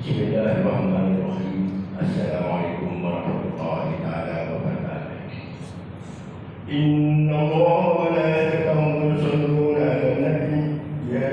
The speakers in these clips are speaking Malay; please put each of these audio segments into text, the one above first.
Bismillahirrahmanirrahim. Assalamualaikum warahmatullahi taala wabarakatuh. Inna Allaha wa malaikatahu yusholluna 'alan nabi ya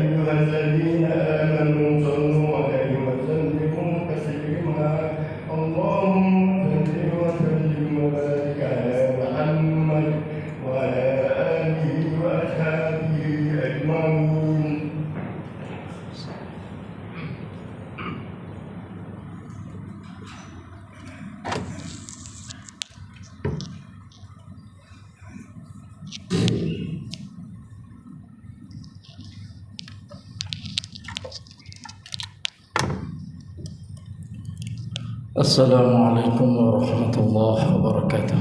ayyuhalladzina amanu shallu 'alaihi wa sallimu taslima. Allahumma salli wa sallim wa barik 'ala Muhammad wa 'ala alihi wa ashabihi ajma'in. Assalamualaikum warahmatullahi wabarakatuh.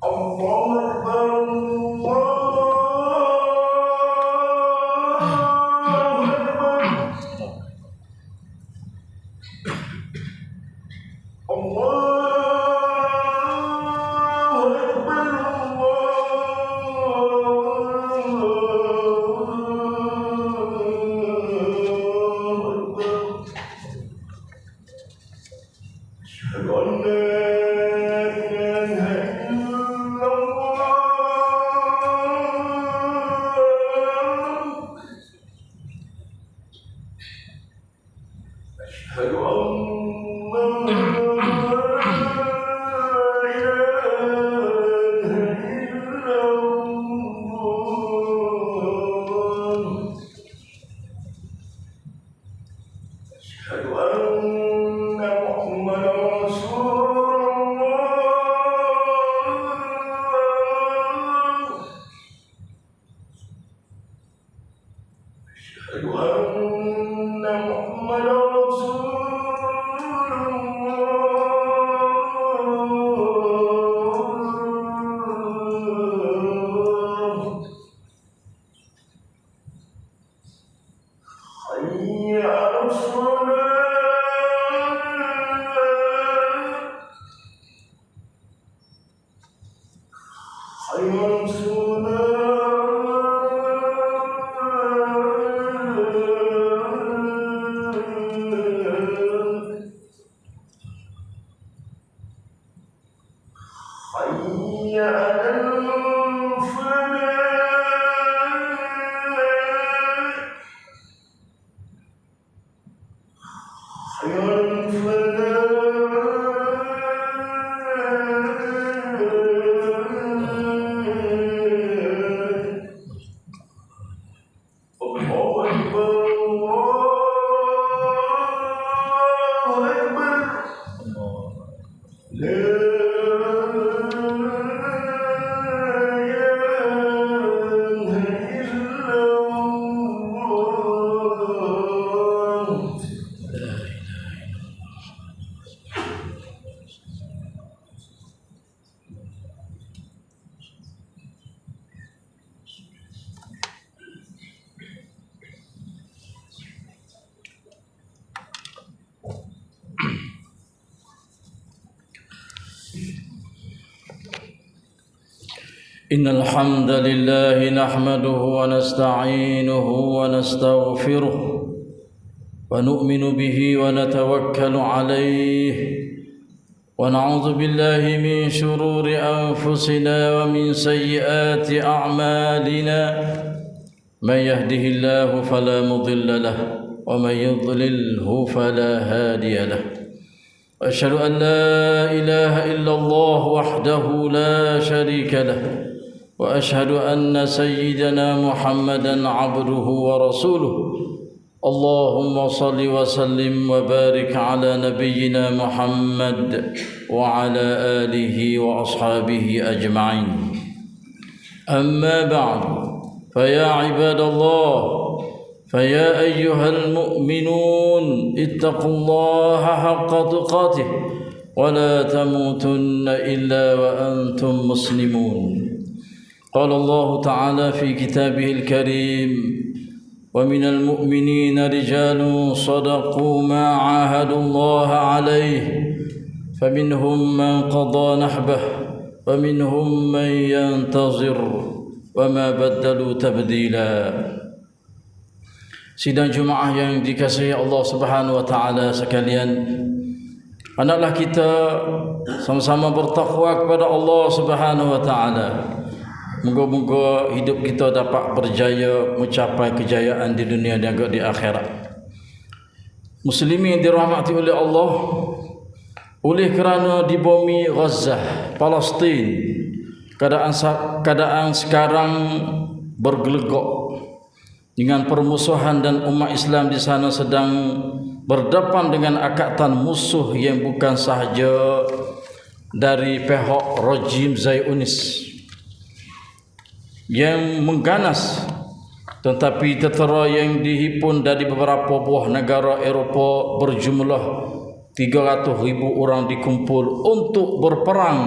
Allahu Akbar, إن الحمد لله نحمده ونستعينه ونستغفره ونؤمن به ونتوكل عليه ونعوذ بالله من شرور أنفسنا ومن سيئات أعمالنا من يهده الله فلا مضل له ومن يضلله فلا هادي له أشهد أن لا إله إلا الله وحده لا شريك له وأشهد أن سيدنا محمدا عبده ورسوله اللهم صل وسلم وبارك على نبينا محمد وعلى آله وأصحابه أجمعين أما بعد فيا عباد الله فيا أيها المؤمنون اتقوا الله حق تقاته ولا تموتن إلا وأنتم مسلمون قال الله تعالى في كتابه الكريم ومن المؤمنين رجال صدقوا ما عاهدوا الله عليه فمنهم من قضى نحبه ومنهم من ينتظر وما بدلوا تبديلا Sidang Jumaah yang dikasihi Allah Subhanahu wa taala sekalian, hendaklah kita sama-sama bertakwa kepada Allah Subhanahu wa taala. Moga-moga hidup kita dapat berjaya mencapai kejayaan di dunia dan juga di akhirat. Muslimin yang dirahmati oleh Allah, oleh kerana di bumi Gaza, Palestin, keadaan sekarang bergelegak dengan permusuhan, dan umat Islam di sana sedang berdepan dengan akatan musuh yang bukan sahaja dari pihak rejim Zionis yang mengganas, tetapi tentera yang dihimpun dari beberapa buah negara Eropah berjumlah 300,000 orang dikumpul untuk berperang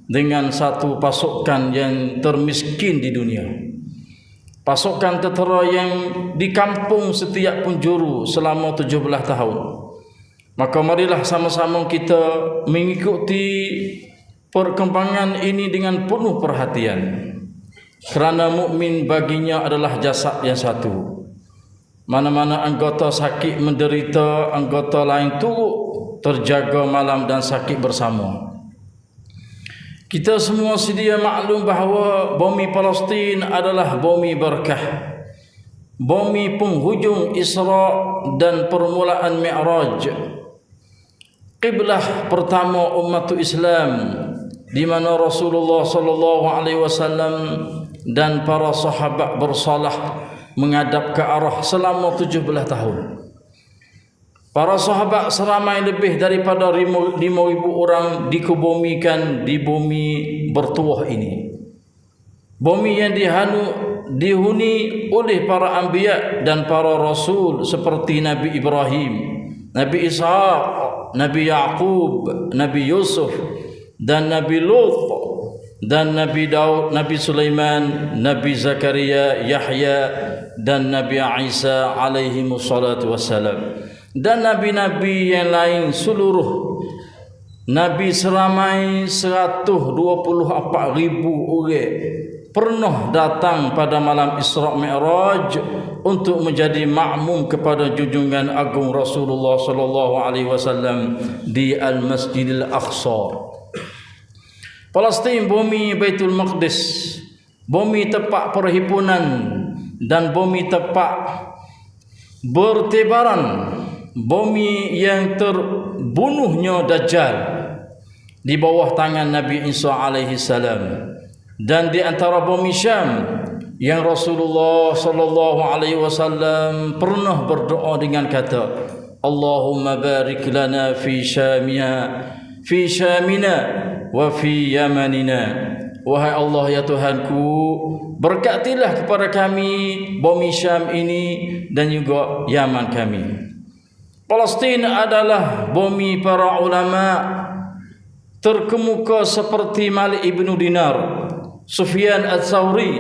dengan satu pasukan yang termiskin di dunia. Pasukan tentera yang dikampung setiap penjuru selama 17 tahun. Maka marilah sama-sama kita mengikuti perkembangan ini dengan penuh perhatian. Kerana mukmin baginya adalah jasad yang satu. Mana-mana anggota sakit menderita, anggota lain turut terjaga malam dan sakit bersama. Kita semua sedia maklum bahawa bumi Palestin adalah bumi berkah, bumi penghujung Isra dan permulaan Mi'raj, qiblah pertama umat Islam, di mana Rasulullah sallallahu alaihi wasallam dan para sahabat bersalah menghadap ke arah selama 17 tahun. Para sahabat seramai lebih daripada 5,000 orang dikebumikan di bumi bertuah ini. Bumi yang dihuni oleh para anbiya dan para rasul seperti Nabi Ibrahim, Nabi Ishaq, Nabi Yaqub, Nabi Yusuf, dan Nabi Lut, dan Nabi Daud, Nabi Sulaiman, Nabi Zakaria, Yahya, dan Nabi Isa alaihi wassalatu wassalam, dan nabi-nabi yang lain seluruh. Nabi seramai 124,000 orang pernah datang pada malam Isra Mi'raj untuk menjadi makmum kepada junjungan agung Rasulullah sallallahu alaihi wasallam di Al-Masjidil Aqsa. Palestin, bumi Baitul Maqdis, bumi tempat perhimpunan dan bumi tempat bertebaran, bumi yang terbunuhnya Dajjal di bawah tangan Nabi Isa alaihi salam, dan di antara bumi Syam yang Rasulullah sallallahu alaihi wasallam pernah berdoa dengan kata, Allahumma barik lana fi Syamina wa fi Yamanina. Wahai Allah ya Tuhanku, berkatilah kepada kami bumi Syam ini dan juga Yaman kami. Palestin adalah bumi para ulama terkemuka seperti Malik ibn Dinar, Sufyan al-Thawri,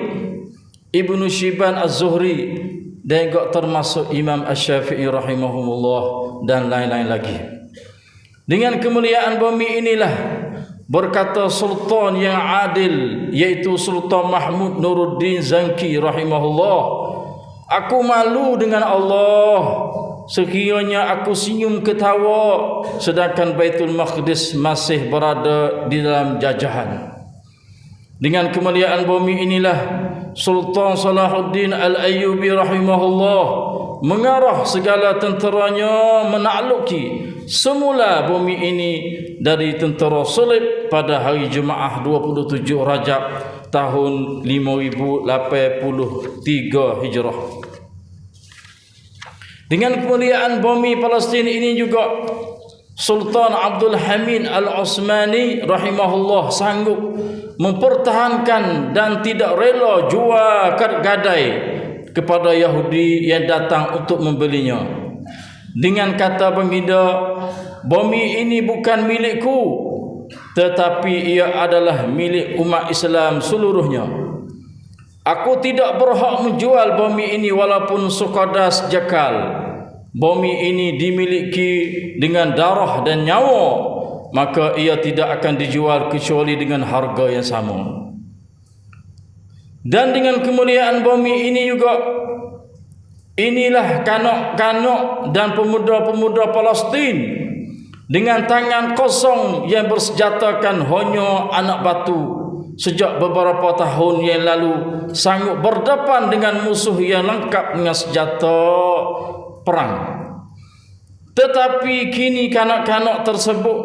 Ibnu Shibban az-Zuhri, dan juga termasuk Imam Asy-Syafi'i rahimahumullah dan lain-lain lagi. Dengan kemuliaan bumi inilah berkata sultan yang adil, yaitu Sultan Mahmud Nuruddin Zanki rahimahullah, aku malu dengan Allah sekiranya aku senyum ketawa sedangkan Baitul Maqdis masih berada di dalam jajahan. Dengan kemuliaan bumi inilah Sultan Salahuddin Al-Ayyubi rahimahullah mengarah segala tenteranya menakluki semula bumi ini dari tentera salib pada hari Jumaah 27 Rajab tahun 5083 Hijrah. Dengan kemuliaan bumi Palestin ini juga Sultan Abdul Hamid Al-Osmani rahimahullah sanggup mempertahankan dan tidak rela jual gadai kepada Yahudi yang datang untuk membelinya. Dengan kata baginda, bumi ini bukan milikku, tetapi ia adalah milik umat Islam seluruhnya. Aku tidak berhak menjual bumi ini walaupun sekadar jakal. Bumi ini dimiliki dengan darah dan nyawa, maka ia tidak akan dijual kecuali dengan harga yang sama. Dan dengan kemuliaan bumi ini juga Inilah kanak-kanak dan pemuda-pemuda Palestin dengan tangan kosong yang bersenjatakan hanya anak batu sejak beberapa tahun yang lalu sanggup berdepan dengan musuh yang lengkap dengan senjata perang. Tetapi kini kanak-kanak tersebut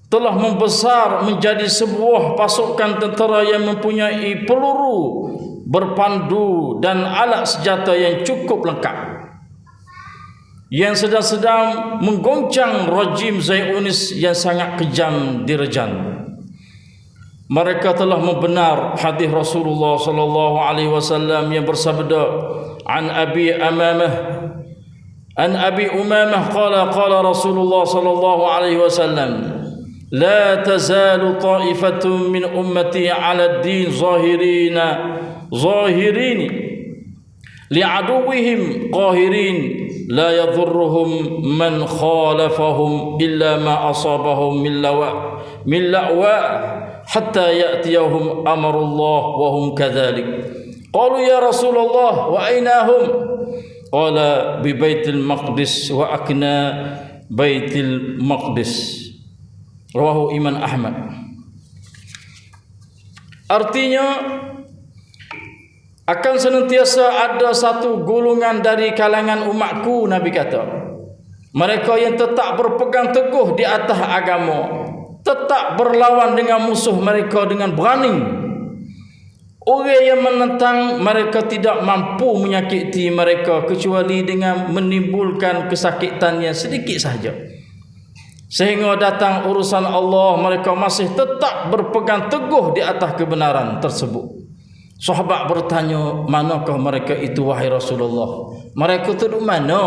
telah membesar menjadi sebuah pasukan tentera yang mempunyai peluru, berpandu dan alat senjata yang cukup lengkap, yang sedang menggoncang rejim Zionis yang sangat kejam di Rejan. Mereka telah membenar hadis Rasulullah sallallahu alaihi wasallam yang bersabda, an Abi Umamah qala Rasulullah sallallahu alaihi wasallam, la tazalu ta'ifatun min ummati 'ala ad-din zahirin li'aduwwihim qahirin la yadhurruhum man khalafahum illa ma asabahum min la'wa hatta ya'tiyahum amrullah wa hum kadzalik. Qalu ya Rasulullah wa aina hum? Qala bi Baitul Maqdis wa akna Baitul Maqdis. Rawahu Imam Ahmad. Artinya akan senantiasa ada satu golongan dari kalangan umatku, Nabi kata, mereka yang tetap berpegang teguh di atas agama, tetap berlawan dengan musuh mereka dengan berani. Orang yang menentang mereka tidak mampu menyakiti mereka kecuali dengan menimbulkan kesakitan yang sedikit sahaja. Sehingga datang urusan Allah, mereka masih tetap berpegang teguh di atas kebenaran tersebut. Sahabat bertanya, manakah mereka itu wahai Rasulullah? Mereka itu di mana?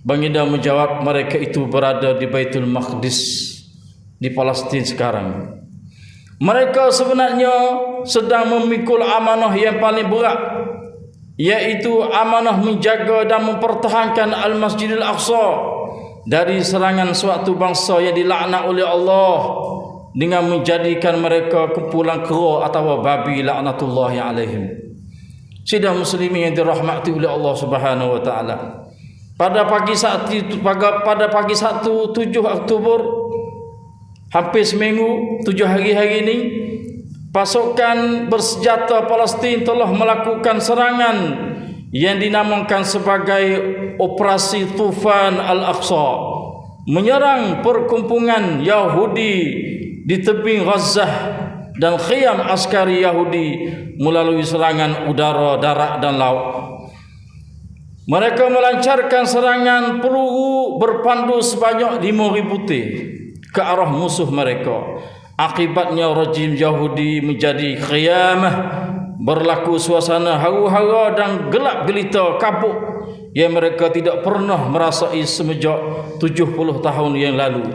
Baginda menjawab, mereka itu berada di Baitul Maqdis, di Palestin sekarang. Mereka sebenarnya sedang memikul amanah yang paling berat, yaitu amanah menjaga dan mempertahankan Al-Masjidil Aqsa dari serangan suatu bangsa yang dilaknat oleh Allah dengan menjadikan mereka kumpulan kera atau babi laknatullahi alaihim. Sidang muslimin yang dirahmati oleh Allah Subhanahu wa taala. Pada pagi saat 7 Oktober, hampir seminggu, 7 hari ini, pasukan bersenjata Palestin telah melakukan serangan yang dinamakan sebagai Operasi Tufan Al-Aqsa, menyerang perkumpulan Yahudi di tebing Gaza dan khiyam askari Yahudi melalui serangan udara, darat dan laut. Mereka melancarkan serangan peluru berpandu sebanyak 5,000 teh ke arah musuh mereka. Akibatnya rejim Yahudi menjadi khiyamah, berlaku suasana haru-hara dan gelap gelita kabut yang mereka tidak pernah merasai semenjak 70 tahun yang lalu.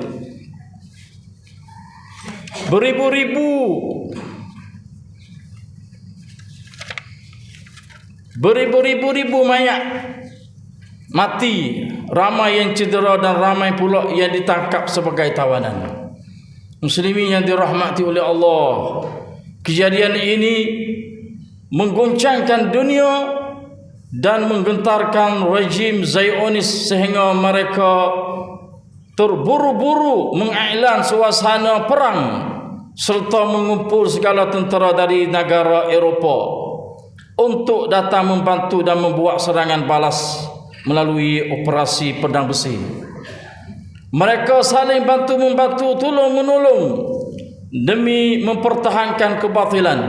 Beribu-ribu mayat mati, ramai yang cedera dan ramai pula yang ditangkap sebagai tawanan. Muslimin yang dirahmati oleh Allah, kejadian ini mengguncangkan dunia dan menggentarkan rejim Zionis sehingga mereka terburu-buru mengiklan suasana perang serta mengumpul segala tentera dari negara Eropah untuk datang membantu dan membuat serangan balas melalui operasi pedang besi. Mereka saling bantu-membantu, tolong-menolong demi mempertahankan kebatilan.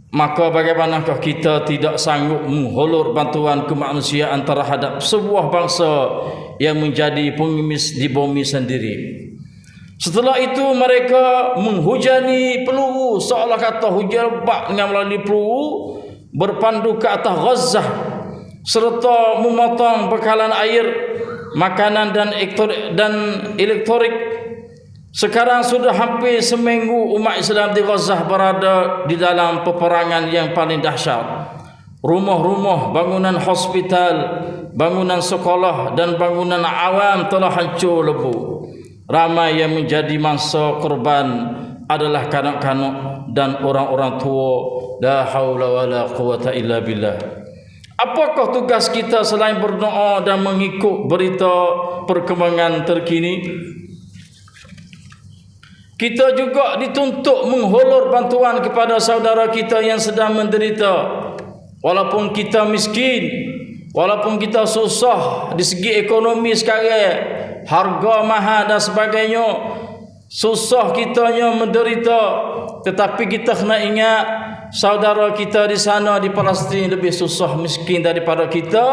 Maka bagaimanakah kita tidak sanggup menghulur bantuan kemanusiaan terhadap sebuah bangsa yang menjadi pengemis di bumi sendiri? Setelah itu mereka menghujani peluru, seolah kata hujan lebat dengan melalui peluru berpandu ke atas Gaza, serta memotong bekalan air, makanan dan elektronik. Sekarang sudah hampir seminggu umat Islam di Gaza berada di dalam peperangan yang paling dahsyat. Rumah-rumah, bangunan hospital, bangunan sekolah dan bangunan awam telah hancur lebur. Ramai yang menjadi mangsa korban adalah kanak-kanak dan orang-orang tua. La haula wala quwata illa billah. Apakah tugas kita selain berdoa dan mengikut berita perkembangan terkini? Kita juga dituntut menghulur bantuan kepada saudara kita yang sedang menderita. Walaupun kita miskin, walaupun kita susah di segi ekonomi sekarang, harga mahal dan sebagainya, susah kitanya menderita, tetapi kita kena ingat saudara kita di sana di Palestin lebih susah miskin daripada kita,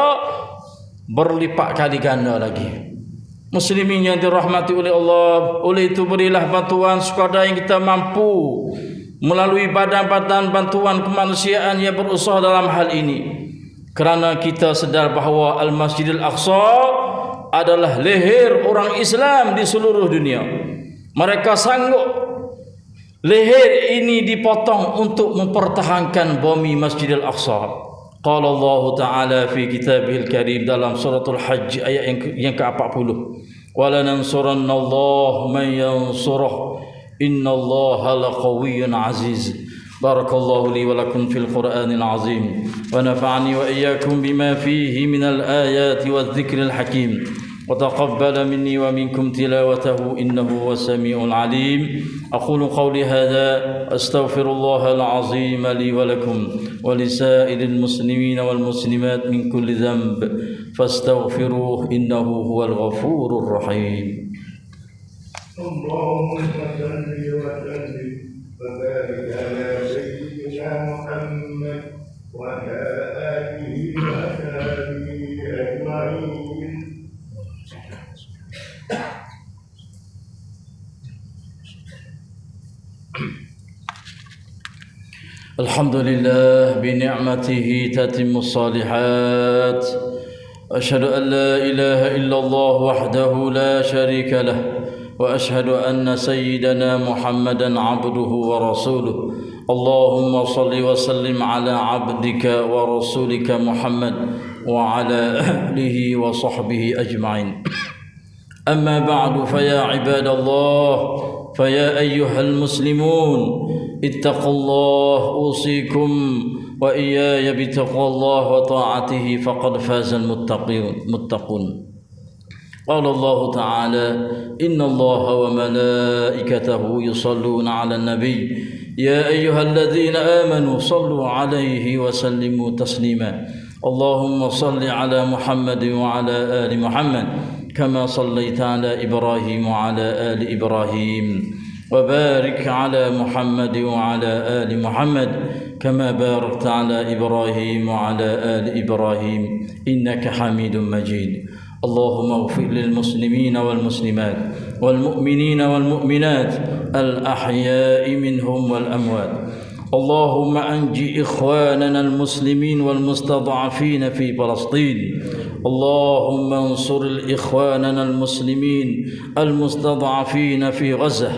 berlipat kali ganda lagi. Muslimin yang dirahmati oleh Allah, oleh itu berilah bantuan sekadar yang kita mampu melalui badan-badan bantuan kemanusiaan yang berusaha dalam hal ini. Kerana kita sedar bahawa Al-Masjidil Aqsa adalah leher orang Islam di seluruh dunia. Mereka sanggup leher ini dipotong untuk mempertahankan bumi Masjidil Aqsa. Qala Allah Ta'ala fi kitabihil karim dalam suratul Hajj ayat yang ke-40. Wala nansuranna Allah man yansurah innallaha laqawiyyun aziz. Barakallahu li wa lakum fil Qur'anil azim wa nafa'ani wa iyyakum bima fihi minal ayati wadh-dhikril hakim. وتقبل مني ومنكم تلاوته إنه هو السميع العليم. أقول قولي هذا أستغفر الله العظيم لي ولكم ولسائر المسلمين والمسلمات من كل ذنب فاستغفروه إنه هو الغفور الرحيم. اللهم صل وسلم وبارك على سيدنا محمد وعلى آله وصحبه أجمعين. الحمد لله بنعمته تتم الصالحات. أشهد أن لا إله إلا الله وحده لا شريك له وأشهد أن سيدنا محمدا عبده ورسوله. اللهم صل وسلم على عبدك ورسولك محمد وعلى آله وصحبه أجمعين. أما بعد فيا عباد الله، فيا أيها المسلمون، اتقوا الله أوصيكم وإياي بتقوى الله وطاعته فقد فاز المتقون. قال الله تعالى: إن الله وملائكته يصلون على النبي يا أيها الذين آمنوا صلوا عليه وسلموا تسليما. اللهم صل على محمد وعلى آل محمد كما صليت على إبراهيم وعلى آل إبراهيم، وبارك على محمد وعلى آل محمد كما باركت على إبراهيم وعلى آل إبراهيم إنك حميد مجيد. اللهم اغفر للمسلمين والمسلمات والمؤمنين والمؤمنات الأحياء منهم والأموات. اللهم أنجِ إخواننا المسلمين والمستضعفين في فلسطين. اللهم انصر إخواننا المسلمين المستضعفين في غزة.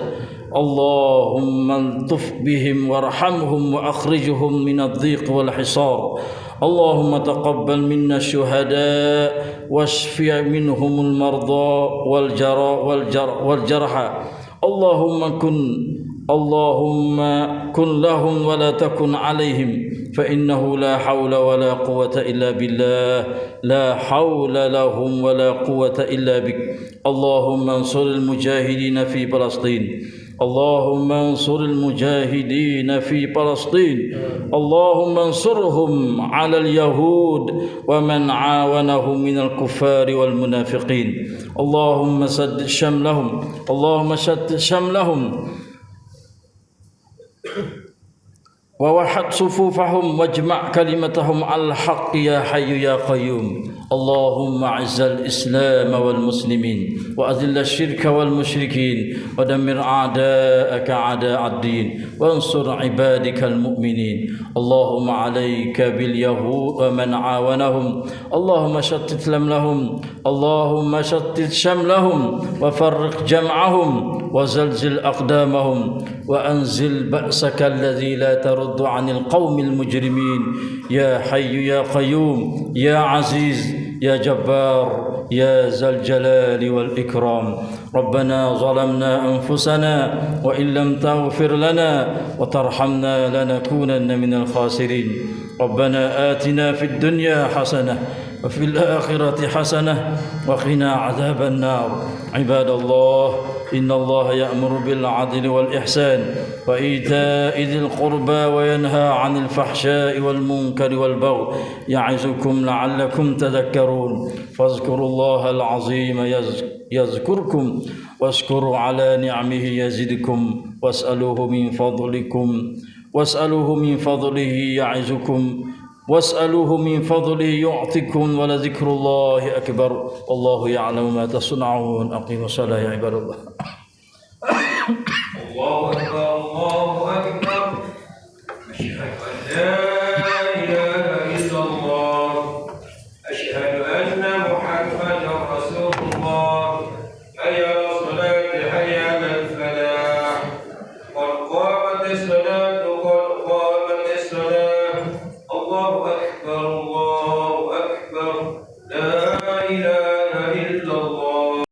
اللهم الطف بهم وارحمهم وأخرجهم من الضيق والحصار. اللهم تقبل منا الشهداء واشف منهم المرضى والجرحى. اللهم كن لهم ولا تكن عليهم، فإنه لا حول ولا قوة إلا بالله. لا حول لهم ولا قوة إلا بك. اللهم انصر المجاهدين في فلسطين. اللهم انصر المجاهدين في فلسطين. اللهم انصرهم على اليهود ومن عاونهم من الكفار والمنافقين. اللهم سدد شملهم. اللهم شتت شملهم ووحد صفوفهم واجمع كلمتهم على الحق يا حي يا قيوم. اللهم اعز الإسلام والمسلمين وأذل الشرك والمشركين ودمر أعداءك أعداء الدين وانصر عبادك المؤمنين. اللهم عليك باليهود ومن عاونهم. اللهم شتت شملهم. اللهم شتت شملهم وفرق جمعهم وزلزل أقدامهم وأنزل بأسك الذي لا ترد عن القوم المجرمين. يا حي يا قيوم يا عزيز يا جبار يا ذا الجلال والإكرام. ربنا ظلمنا أنفسنا وإن لم تغفر لنا وترحمنا لنكونن من الخاسرين. ربنا آتنا في الدنيا حسنة وفي الآخرة حسنة وقنا عذاب النار. عباد الله إن الله يأمر بالعدل والإحسان وإيتاء ذي القربى وينهى عن الفحشاء والمنكر والبغي يعظكم لعلكم تذكرون. فاذكروا الله العظيم يذكركم واشكروا على نعمه يزدكم واسألوه من فضله يعظكم واسألوه من فضله يعطكم ولذكر الله أكبر والله يعلم ما تصنعون. أقيموا الصلاة يا عباد الله. الله أكبر الله أكبر أشهد أن لا إله إلا الله أشهد أن محمدا رسول الله حي على الصلاة حي على الفلاح قد قامت الصلاة قد قامت الصلاة الله أكبر لا إله